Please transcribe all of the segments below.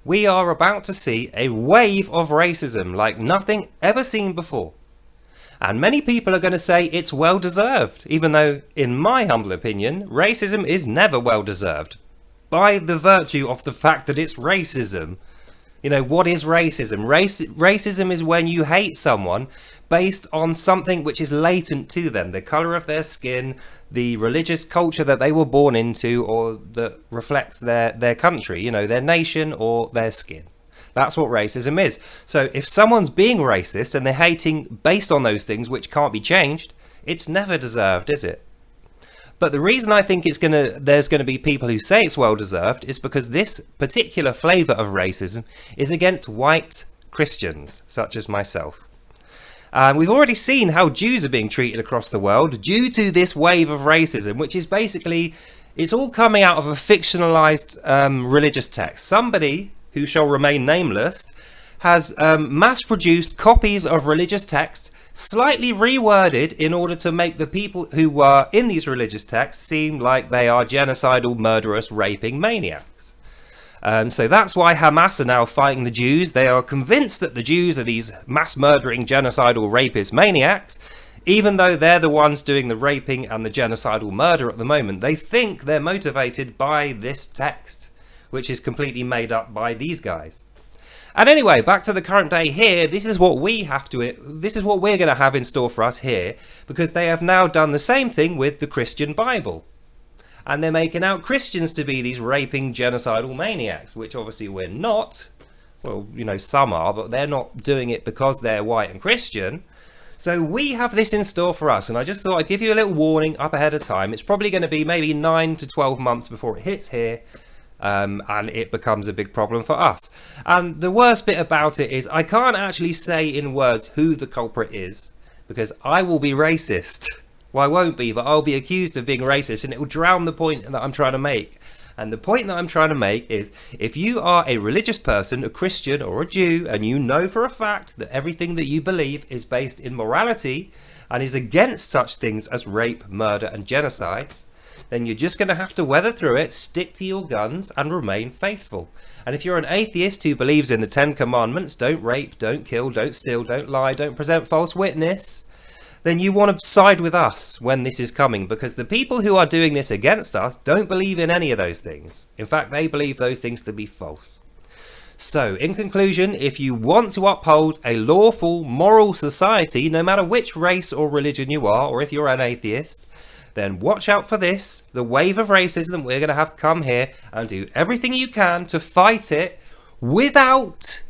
we are about to see a wave of racism like nothing ever seen before. And many people are going to say it's well deserved, even though, in my humble opinion, racism is never well deserved. By the virtue of the fact that it's racism. You know, what is racism? Racism is when you hate someone based on something which is latent to them. The colour of their skin, the religious culture that they were born into, or that reflects their country, you know, their nation or their skin. That's what racism is. So if someone's being racist and they're hating based on those things which can't be changed, it's never deserved, is it? But the reason I think there's going to be people who say it's well deserved is because this particular flavour of racism is against white Christians, such as myself. We've already seen how Jews are being treated across the world due to this wave of racism, which is basically, it's all coming out of a fictionalised religious text. Somebody who shall remain nameless has mass-produced copies of religious texts, slightly reworded in order to make the people who were in these religious texts seem like they are genocidal, murderous, raping maniacs. So that's why Hamas are now fighting the Jews. They are convinced that the Jews are these mass-murdering, genocidal, rapist maniacs, even though they're the ones doing the raping and the genocidal murder at the moment. They think they're motivated by this text, which is completely made up by these guys. And anyway, back to the current day here, this is what we're going to have in store for us here, because they have now done the same thing with the Christian Bible. And they're making out Christians to be these raping, genocidal maniacs, which obviously we're not. Well, you know, some are, but they're not doing it because they're white and Christian. So we have this in store for us, and I just thought I'd give you a little warning up ahead of time. It's probably going to be maybe 9 to 12 months before it hits here. And it becomes a big problem for us. And the worst bit about it is I can't actually say in words who the culprit is, because I will be racist. Well, I won't be, but I'll be accused of being racist, and it will drown the point that I'm trying to make. And the point that I'm trying to make is, if you are a religious person, a Christian or a Jew, and you know for a fact that everything that you believe is based in morality and is against such things as rape, murder and genocides, then you're just going to have to weather through it, stick to your guns and remain faithful. And if you're an atheist who believes in the 10 commandments, don't rape, don't kill, don't steal, don't lie, don't present false witness, then you want to side with us when this is coming, because the people who are doing this against us don't believe in any of those things. In fact, they believe those things to be false. So, in conclusion, if you want to uphold a lawful, moral society, no matter which race or religion you are, or if you're an atheist, then watch out for this, the wave of racism we're going to have come here, and do everything you can to fight it without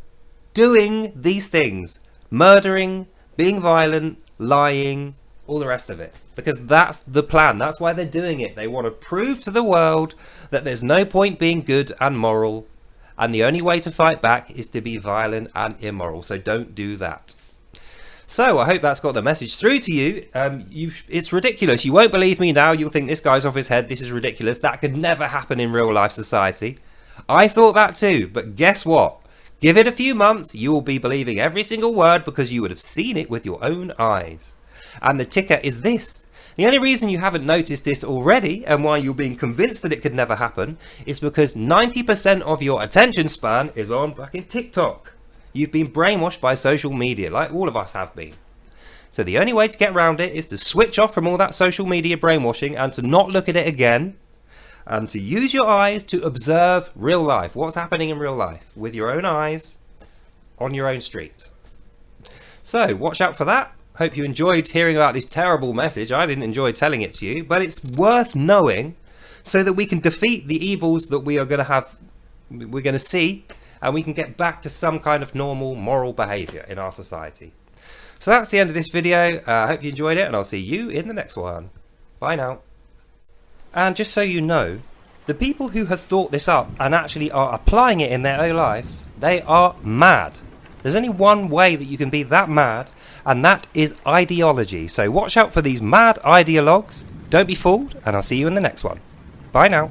doing these things. Murdering, being violent, lying, all the rest of it. Because that's the plan. That's why they're doing it. They want to prove to the world that there's no point being good and moral, and the only way to fight back is to be violent and immoral. So don't do that. So I hope that's got the message through to you. It's ridiculous. You won't believe me now. You'll think this guy's off his head. This is ridiculous. That could never happen in real life society. I thought that too. But guess what? Give it a few months. You will be believing every single word because you would have seen it with your own eyes. And the ticker is this. The only reason you haven't noticed this already and why you're being convinced that it could never happen is because 90% of your attention span is on fucking TikTok. You've been brainwashed by social media, like all of us have been. So the only way to get around it is to switch off from all that social media brainwashing and to not look at it again, and to use your eyes to observe real life, what's happening in real life, with your own eyes, on your own street. So watch out for that. Hope you enjoyed hearing about this terrible message. I didn't enjoy telling it to you, but it's worth knowing so that we can defeat the evils that we're going to see, and we can get back to some kind of normal moral behaviour in our society. So that's the end of this video. I hope you enjoyed it, and I'll see you in the next one. Bye now. And just so you know, the people who have thought this up and actually are applying it in their own lives, they are mad. There's only one way that you can be that mad, and that is ideology. So watch out for these mad ideologues. Don't be fooled, and I'll see you in the next one. Bye now.